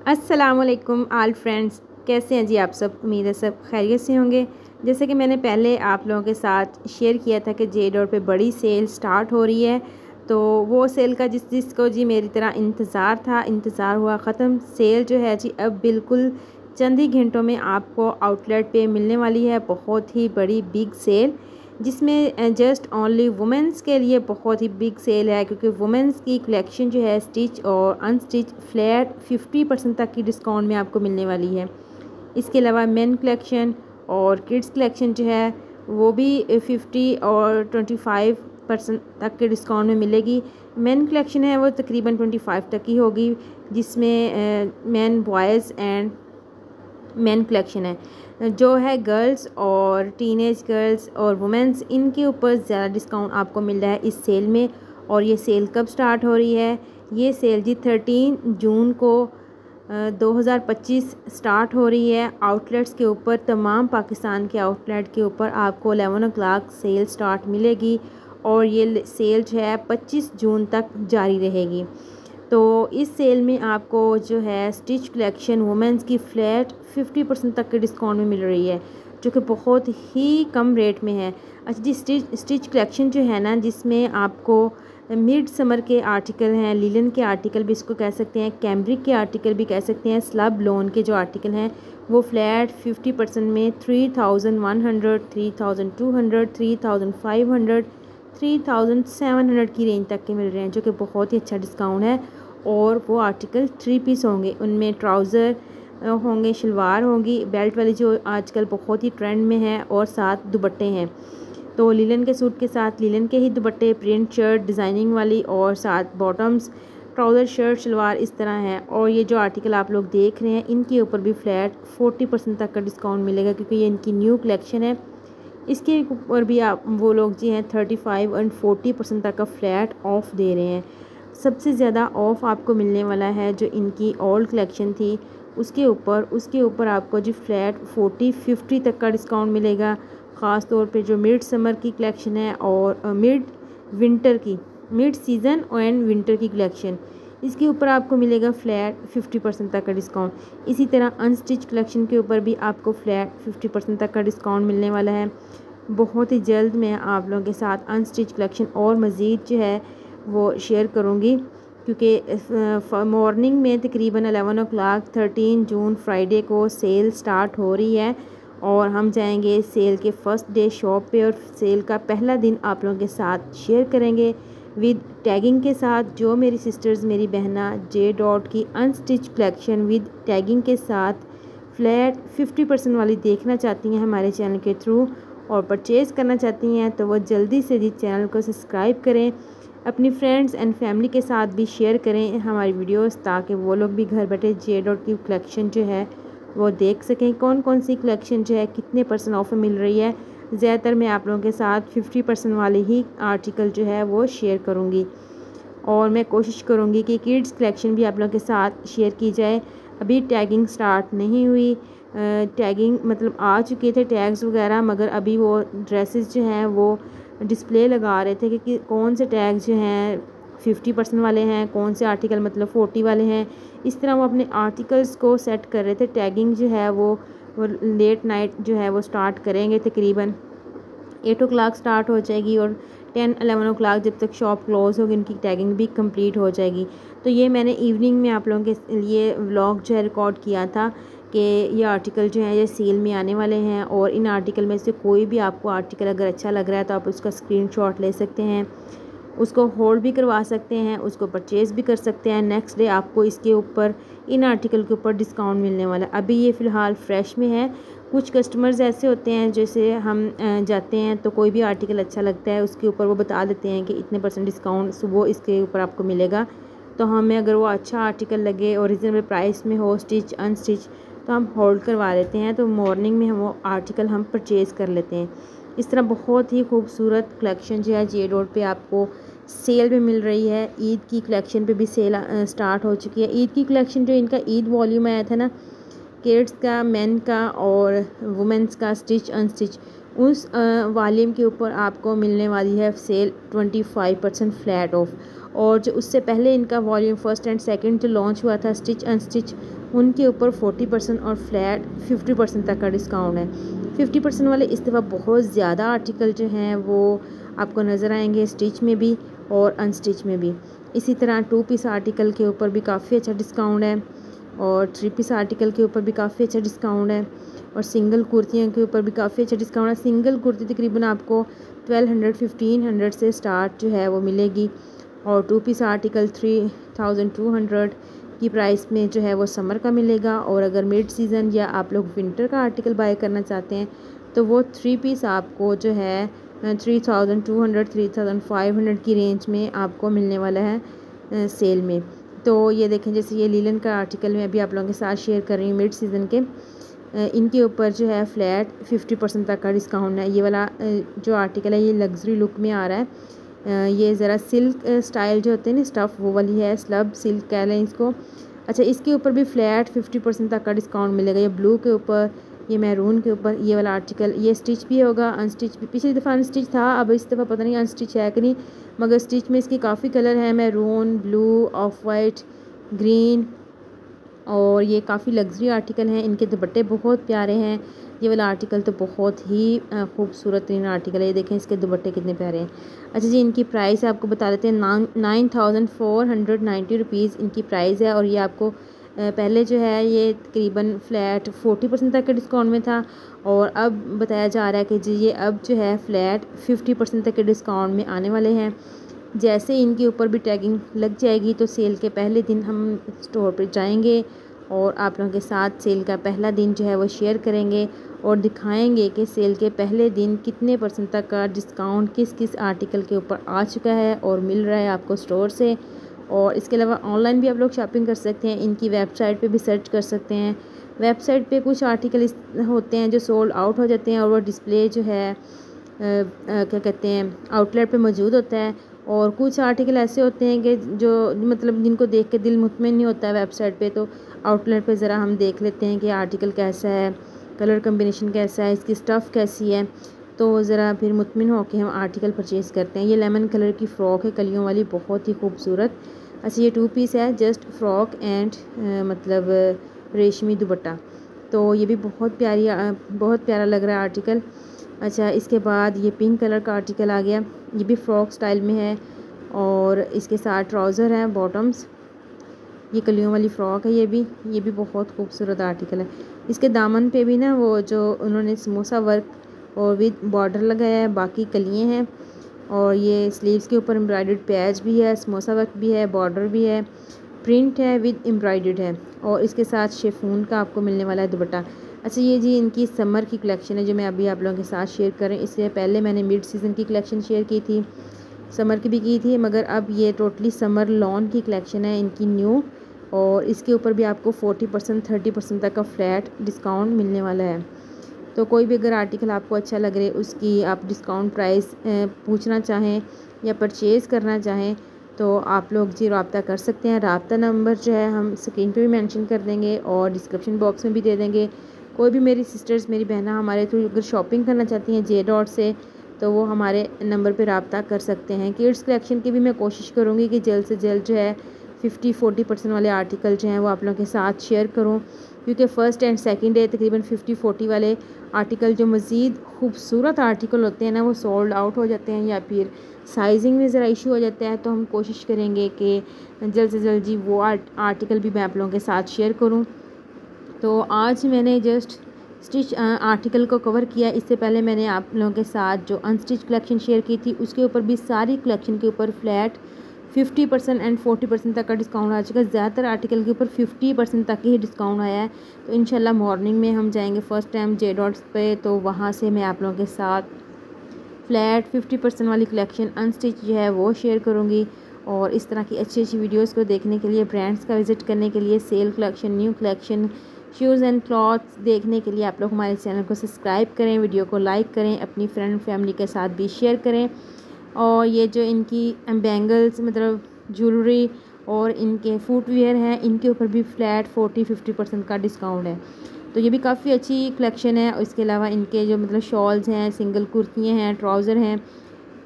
अस्सलामुअलैकुम आल फ्रेंड्स, कैसे हैं जी आप सब। उम्मीद है सब खैरियत से होंगे। जैसे कि मैंने पहले आप लोगों के साथ शेयर किया था कि जे डॉट पे बड़ी सेल स्टार्ट हो रही है, तो वो सेल का जिसको जी मेरी तरह इंतज़ार हुआ ख़त्म। सेल जो है जी अब बिल्कुल चंद ही घंटों में आपको आउटलेट पे मिलने वाली है। बहुत ही बड़ी बिग सेल, जिसमें जस्ट ओनली वुमेंस के लिए बहुत ही बिग सेल है, क्योंकि वुमेंस की कलेक्शन जो है स्टिच और अनस्टिच फ्लैट 50% तक की डिस्काउंट में आपको मिलने वाली है। इसके अलावा मेन कलेक्शन और किड्स कलेक्शन जो है वो भी 50 और 25% तक के डिस्काउंट में मिलेगी। मेन कलेक्शन है वो तकरीबन 25 तक की होगी, जिसमें main boys and main collection है जो है गर्ल्स और टीनेज गर्ल्स और वुमेंस, इनके ऊपर ज़्यादा डिस्काउंट आपको मिल रहा है इस सेल में। और ये सेल कब स्टार्ट हो रही है? ये सेल जी 13 जून को 2025 स्टार्ट हो रही है। आउटलेट्स के ऊपर, तमाम पाकिस्तान के आउटलेट के ऊपर आपको 11 o'clock सेल स्टार्ट मिलेगी और ये सेल जो है 25 जून तक जारी रहेगी। तो इस सेल में आपको जो है स्टिच कलेक्शन वुमेंस की फ्लैट 50% तक के डिस्काउंट में मिल रही है, जो कि बहुत ही कम रेट में है। अच्छा जी, स्टिच कलेक्शन जो है ना, जिसमें आपको मिड समर के आर्टिकल हैं, लिलन के आर्टिकल भी इसको कह सकते हैं, कैम्ब्रिक के आर्टिकल भी कह सकते हैं, स्लब लोन के जो आर्टिकल हैं वो फ्लैट 50% में 3100, 3200, 3500, 3700 की रेंज तक के मिल रहे हैं, जो कि बहुत ही अच्छा डिस्काउंट है। और वो आर्टिकल 3 पीस होंगे, उनमें ट्राउज़र होंगे, शलवार होंगी, बेल्ट वाली जो आजकल बहुत ही ट्रेंड में है, और साथ दुपट्टे हैं। तो लिलन के सूट के साथ लिलन के ही दुपट्टे, प्रिंट शर्ट डिज़ाइनिंग वाली, और साथ बॉटम्स, ट्राउज़र, शर्ट, शलवार इस तरह है। और ये जो आर्टिकल आप लोग देख रहे हैं, इनके ऊपर भी फ्लैट 40% तक का डिस्काउंट मिलेगा, क्योंकि ये इनकी न्यू कलेक्शन है। इसके ऊपर भी आप वो लोग जी हैं 35 और 40% तक का फ्लैट ऑफ दे रहे हैं। सबसे ज़्यादा ऑफ़ आपको मिलने वाला है जो इनकी ओल्ड कलेक्शन थी उसके ऊपर आपको जी फ्लैट 40-50 तक का डिस्काउंट मिलेगा। ख़ास तौर पे जो मिड समर की कलेक्शन है और मिड सीज़न एंड विंटर की कलेक्शन, इसके ऊपर आपको मिलेगा फ्लैट 50% तक का डिस्काउंट। इसी तरह अनस्टिच कलेक्शन के ऊपर भी आपको फ्लैट 50% तक का डिस्काउंट मिलने वाला है। बहुत ही जल्द मैं आप लोगों के साथ अनस्टिच कलेक्शन और मज़ीद जो है वो शेयर करूँगी, क्योंकि मॉर्निंग में तकरीबन 11 o'clock 13 जून फ्राइडे को सेल स्टार्ट हो रही है, और हम जाएंगे सेल के फ़र्स्ट डे शॉप पे, और सेल का पहला दिन आप लोगों के साथ शेयर करेंगे विद टैगिंग के साथ। जो मेरी सिस्टर्स, मेरी बहना जे डॉट की अनस्टिच कलेक्शन विद टैगिंग के साथ फ्लैट 50% वाली देखना चाहती हैं हमारे चैनल के थ्रू और परचेज़ करना चाहती हैं, तो वो जल्दी से जी चैनल को सब्सक्राइब करें, अपनी फ्रेंड्स एंड फैमिली के साथ भी शेयर करें हमारी वीडियोस, ताकि वो लोग भी घर बैठे जे डॉट की कलेक्शन जो है वो देख सकें। कौन कौन सी कलेक्शन जो है कितने % ऑफ मिल रही है। ज़्यादातर मैं आप लोगों के साथ 50% वाले ही आर्टिकल जो है वो शेयर करूँगी, और मैं कोशिश करूँगी कि किड्स कलेक्शन भी आप लोगों के साथ शेयर की जाए। अभी टैगिंग स्टार्ट नहीं हुई, टैगिंग मतलब आ चुके थे टैग्स वगैरह, मगर अभी वो ड्रेसेस जो हैं वो डिस्प्ले लगा रहे थे कि कौन से टैग जो हैं 50% वाले हैं, कौन से आर्टिकल मतलब 40 वाले हैं। इस तरह वो अपने आर्टिकल्स को सेट कर रहे थे। टैगिंग जो है वो लेट नाइट जो है वो स्टार्ट करेंगे, तकरीबन 8 o'clock स्टार्ट हो जाएगी, और 10-11 o'clock जब तक शॉप क्लोज़ होगी उनकी टैगिंग भी कंप्लीट हो जाएगी। तो ये मैंने इवनिंग में आप लोगों के लिए व्लॉग जो है रिकॉर्ड किया था कि ये आर्टिकल जो है ये सेल में आने वाले हैं, और इन आर्टिकल में से कोई भी आपको आर्टिकल अगर अच्छा लग रहा है तो आप उसका स्क्रीनशॉट ले सकते हैं, उसको होल्ड भी करवा सकते हैं, उसको परचेज़ भी कर सकते हैं। नेक्स्ट डे आपको इसके ऊपर, इन आर्टिकल के ऊपर डिस्काउंट मिलने वाला है। अभी ये फ़िलहाल फ्रेश में है। कुछ कस्टमर्स ऐसे होते हैं, जैसे हम जाते हैं तो कोई भी आर्टिकल अच्छा लगता है उसके ऊपर वो बता देते हैं कि इतने % डिस्काउंट वो इसके ऊपर आपको मिलेगा। तो हमें अगर वो अच्छा आर्टिकल लगे और रिजनेबल प्राइस में हो, स्टिच अनस्टिच, तो हम होल्ड करवा लेते हैं, तो मॉर्निंग में हम वो आर्टिकल हम परचेज़ कर लेते हैं। इस तरह बहुत ही खूबसूरत कलेक्शन जो है जे डॉट पे आपको सेल में मिल रही है। ईद की कलेक्शन पे भी सेल स्टार्ट हो चुकी है। ईद की कलेक्शन जो इनका ईद वॉल्यूम आया था ना, किड्स का, मेन का और वुमेंस का, स्टिच अनस्टिच, उस वॉल्यूम के ऊपर आपको मिलने वाली है सेल 25% फ्लैट ऑफ। और जो उससे पहले इनका वॉल्यूम फर्स्ट एंड सेकंड जो लॉन्च हुआ था स्टिच अनस्टिच, उनके ऊपर 40% और फ्लैट 50% तक का डिस्काउंट है। 50% वाले इस दफ़ा बहुत ज़्यादा आर्टिकल जो हैं वो आपको नज़र आएंगे, स्टिच में भी और अनस्टिच में भी। इसी तरह 2 पीस आर्टिकल के ऊपर भी काफ़ी अच्छा डिस्काउंट है और 3 पीस आर्टिकल के ऊपर भी काफ़ी अच्छा डिस्काउंट है और सिंगल कुर्तियों के ऊपर भी काफ़ी अच्छा डिस्काउंट है। सिंगल कुर्ती तकरीबन आपको 1200-1500 से स्टार्ट जो है वो मिलेगी और 2 पीस आर्टिकल 3200 की प्राइस में जो है वो समर का मिलेगा। और अगर मिड सीज़न या आप लोग विंटर का आर्टिकल बाय करना चाहते हैं तो वो 3 पीस आपको जो है 3200-3500 की रेंज में आपको मिलने वाला है सेल में। तो ये देखें, जैसे ये लीलन का आर्टिकल मैं अभी आप लोगों के साथ शेयर कर रही हूँ मिड सीज़न के, इनके ऊपर जो है फ्लैट 50% तक का डिस्काउंट है। ये वाला जो आर्टिकल है ये लग्जरी लुक में आ रहा है। ये ज़रा सिल्क स्टाइल जो होते हैं ना, स्टफ़ वो वाली है, स्लब सिल्क कह लें इसको। अच्छा, इसके ऊपर भी फ्लैट 50% तक का डिस्काउंट मिलेगा। ये ब्लू के ऊपर, ये मैरून के ऊपर ये वाला आर्टिकल, ये स्टिच भी होगा, अनस्टिच भी। पिछली दफ़ा अनस्टिच था, अब इस दफ़ा पता नहीं अनस्टिच है कि नहीं, मगर स्टिच में इसके काफ़ी कलर हैं, maroon, blue, of white, green, और ये काफ़ी लग्जरी आर्टिकल हैं। इनके दुपट्टे बहुत प्यारे हैं। ये वाला आर्टिकल तो बहुत ही खूबसूरत तरीन आर्टिकल है। ये देखें इसके दुपट्टे कितने प्यारे हैं। अच्छा जी, इनकी प्राइस आपको बता देते हैं। 9490 रुपीज़ इनकी प्राइस है। और ये आपको पहले जो है ये तकरीबन फ्लैट 40% तक के डिस्काउंट में था और अब बताया जा रहा है कि जी ये अब जो है फ्लैट 50% तक के डिस्काउंट में आने वाले हैं। जैसे इनके ऊपर भी टैगिंग लग जाएगी तो सेल के पहले दिन हम स्टोर पर जाएंगे और आप लोगों के साथ सेल का पहला दिन जो है वो शेयर करेंगे और दिखाएंगे कि सेल के पहले दिन कितने % तक का डिस्काउंट किस किस आर्टिकल के ऊपर आ चुका है और मिल रहा है आपको स्टोर से। और इसके अलावा ऑनलाइन भी आप लोग शॉपिंग कर सकते हैं, इनकी वेबसाइट पे भी सर्च कर सकते हैं। वेबसाइट पे कुछ आर्टिकल होते हैं जो सोल्ड आउट हो जाते हैं और वो डिस्प्ले जो है क्या कहते हैं आउटलेट पे मौजूद होता है। और कुछ आर्टिकल ऐसे होते हैं कि जो मतलब जिनको देख के दिल मुतमईन नहीं होता है वेबसाइट पे, तो आउटलेट पे ज़रा हम देख लेते हैं कि आर्टिकल कैसा है, कलर कम्बिनेशन कैसा है, इसकी स्टफ़ कैसी है, तो ज़रा फिर मुतमिन होकर हम आर्टिकल परचेज़ करते हैं। ये लेमन कलर की फ़्रॉक है कलियों वाली, बहुत ही खूबसूरत। अच्छा, ये 2 पीस है, जस्ट फ्रॉक एंड मतलब रेशमी दुपट्टा, तो ये भी बहुत प्यारा लग रहा है आर्टिकल। अच्छा, इसके बाद ये पिंक कलर का आर्टिकल आ गया, ये भी फ्रॉक स्टाइल में है और इसके साथ ट्राउज़र हैं, बॉटम्स। ये कलियों वाली फ़्रॉक है, ये भी बहुत खूबसूरत आर्टिकल है। इसके दामन पे भी ना वो जो उन्होंने समोसा वर्क और विद बॉर्डर लगाया है, बाकी कलियाँ हैं। और ये स्लीव्स के ऊपर एम्ब्रॉयडर्ड पैच भी है, समोसा वर्क भी है, बॉर्डर भी है, प्रिंट है विद एम्ब्रॉयडर्ड है और इसके साथ शिफॉन का आपको मिलने वाला है दुपट्टा। अच्छा, ये जी इनकी समर की कलेक्शन है जो मैं अभी आप लोगों के साथ शेयर कर रही हूँ। इससे पहले मैंने मिड सीज़न की कलेक्शन शेयर की थी, समर की भी की थी, मगर अब ये टोटली समर लॉन की कलेक्शन है इनकी न्यू। और इसके ऊपर भी आपको 40% 30% तक का फ्लैट डिस्काउंट मिलने वाला है। तो कोई भी अगर आर्टिकल आपको अच्छा लग रहा है, उसकी आप डिस्काउंट प्राइस पूछना चाहें या परचेज़ करना चाहें तो आप लोग जी रब्ता कर सकते हैं। रब्ता नंबर जो है हम स्क्रीन पे भी मेंशन कर देंगे और डिस्क्रिप्शन बॉक्स में भी दे देंगे। कोई भी मेरी सिस्टर्स, मेरी बहना हमारे थ्रू अगर शॉपिंग करना चाहती हैं J.Dot से, तो वो हमारे नंबर पे रब्ता कर सकते हैं। किड्स कलेक्शन की भी मैं कोशिश करूँगी कि जल्द से जल्द जो है 50-40% वाले आर्टिकल जो हैं वो आप लोगों के साथ शेयर करूँ, क्योंकि फ़र्स्ट एंड सेकंड डे तकरीबन 50-40 वाले आर्टिकल जो मज़ीद खूबसूरत आर्टिकल होते हैं ना, वो सोल्ड आउट हो जाते हैं या फिर साइजिंग में ज़रा इशू हो जाता है। तो हम कोशिश करेंगे कि जल्द से जल्द जी वो आर्टिकल भी मैं आप लोगों के साथ शेयर करूँ। तो आज मैंने जस्ट स्टिच आर्टिकल को कवर किया। इससे पहले मैंने आप लोगों के साथ जो अनस्टिच कलेक्शन शेयर की थी उसके ऊपर भी सारी कलेक्शन के ऊपर फ्लैट 50% एंड 40% तक का डिस्काउंट आ चुका है। ज़्यादातर आर्टिकल के ऊपर 50% तक ही डिस्काउंट आया है। तो इंशाल्लाह मॉर्निंग में हम जाएंगे फ़र्स्ट टाइम J.Dot पे, तो वहाँ से मैं आप लोगों के साथ फ्लैट 50% वाली कलेक्शन अनस्टिच जो है वो शेयर करूँगी। और इस तरह की अच्छी वीडियोज़ को देखने के लिए, ब्रांड्स का विज़िट करने के लिए, sale collection, new collection, shoes and clothes देखने के लिए आप लोग हमारे चैनल को सब्सक्राइब करें, वीडियो को लाइक करें, अपनी फ्रेंड फैमिली के साथ भी शेयर करें। और ये जो इनकी बैंगल्स मतलब ज्वेलरी और इनके फुटवेयर हैं, इनके ऊपर भी फ्लैट 40-50% का डिस्काउंट है। तो ये भी काफ़ी अच्छी कलेक्शन है। और इसके अलावा इनके जो मतलब शॉल्स हैं, सिंगल कुर्तियाँ हैं, ट्राउज़र हैं,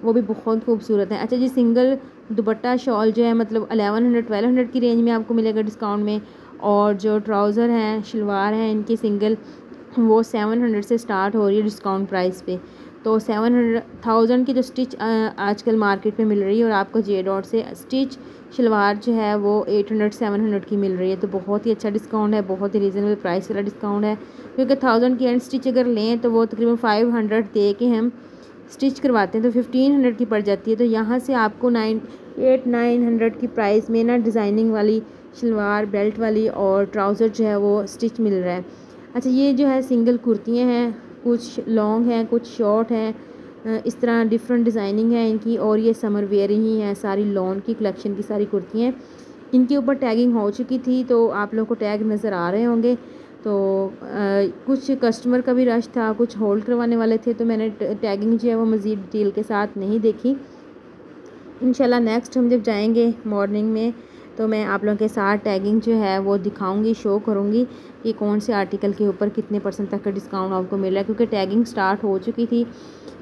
वो भी बहुत खूबसूरत हैं। अच्छा जी, सिंगल दुपट्टा शॉल जो है मतलब 1100-1200 की रेंज में आपको मिलेगा डिस्काउंट में। और जो ट्राउज़र हैं, शलवार हैं, इनकी सिंगल वो 700 से स्टार्ट हो रही है डिस्काउंट प्राइस पे। तो 700,000 की जो स्टिच आजकल मार्केट में मिल रही है, और आपको जे डॉट से स्टिच शलवार जो है वो 800-700 की मिल रही है। तो बहुत ही अच्छा डिस्काउंट है, बहुत ही रीज़नेबल प्राइस वाला डिस्काउंट है, क्योंकि 1000 की एंड स्टिच अगर लें तो वो तकरीबन 500 दे के हम स्टिच करवाते हैं, तो 1500 की पड़ जाती है। तो यहाँ से आपको 900 की प्राइस में ना डिज़ाइनिंग वाली शलवार, बेल्ट वाली और ट्राउज़र जो है वो स्टिच मिल रहा है। अच्छा, ये जो है सिंगल कुर्तियाँ हैं, कुछ लॉन्ग हैं, कुछ शॉर्ट हैं, इस तरह डिफरेंट डिज़ाइनिंग है इनकी। और ये समर वेयर ही हैं, सारी लॉन की कलेक्शन की सारी कुर्तियाँ। इनके ऊपर टैगिंग हो चुकी थी, तो आप लोगों को टैग नज़र आ रहे होंगे। तो कुछ कस्टमर का भी रश था, कुछ होल्ड करवाने वाले थे, तो मैंने टैगिंग जो है वो मज़ीद डिटेल के साथ नहीं देखी। इंशाल्लाह नेक्स्ट हम जब जाएंगे मॉर्निंग में, तो मैं आप लोगों के साथ टैगिंग जो है वो दिखाऊंगी, शो करूंगी कि कौन से आर्टिकल के ऊपर कितने % तक का डिस्काउंट आपको मिल रहा है, क्योंकि टैगिंग स्टार्ट हो चुकी थी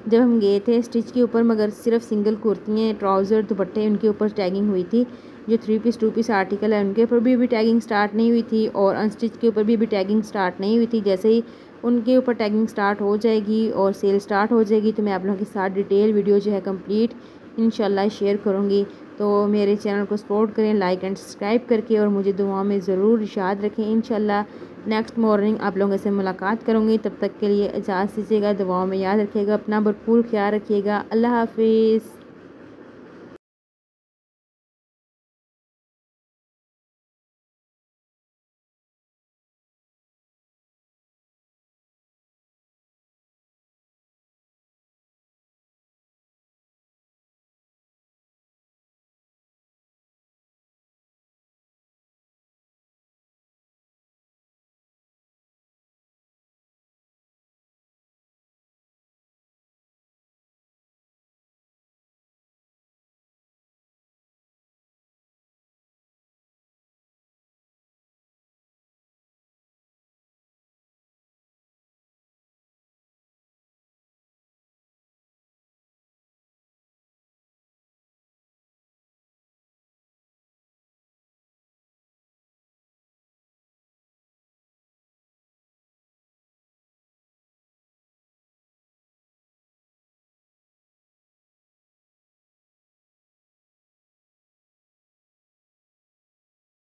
जब हम गए थे स्टिच के ऊपर, मगर सिर्फ सिंगल कुर्तियाँ, ट्राउज़र, दुपट्टे उनके ऊपर टैगिंग हुई थी। जो 3 पीस 2 पीस आर्टिकल है उनके ऊपर भी अभी टैगिंग स्टार्ट नहीं हुई थी, और अनस्टिच के ऊपर भी अभी टैगिंग स्टार्ट नहीं हुई थी। जैसे ही उनके ऊपर टैगिंग स्टार्ट हो जाएगी और सेल स्टार्ट हो जाएगी, तो मैं आप लोगों के साथ डिटेल वीडियो जो है कंप्लीट इंशाल्लाह शेयर करूँगी। तो मेरे चैनल को सपोर्ट करें लाइक एंड सब्सक्राइब करके, और मुझे दुआओं में ज़रूर याद रखें। इंशाल्लाह नेक्स्ट मॉर्निंग आप लोगों से मुलाकात करूँगी। तब तक के लिए इजाज़त दीजिएगा, दुआओं में याद रखिएगा, अपना भरपूर ख्याल रखिएगा। अल्लाह हाफिज़।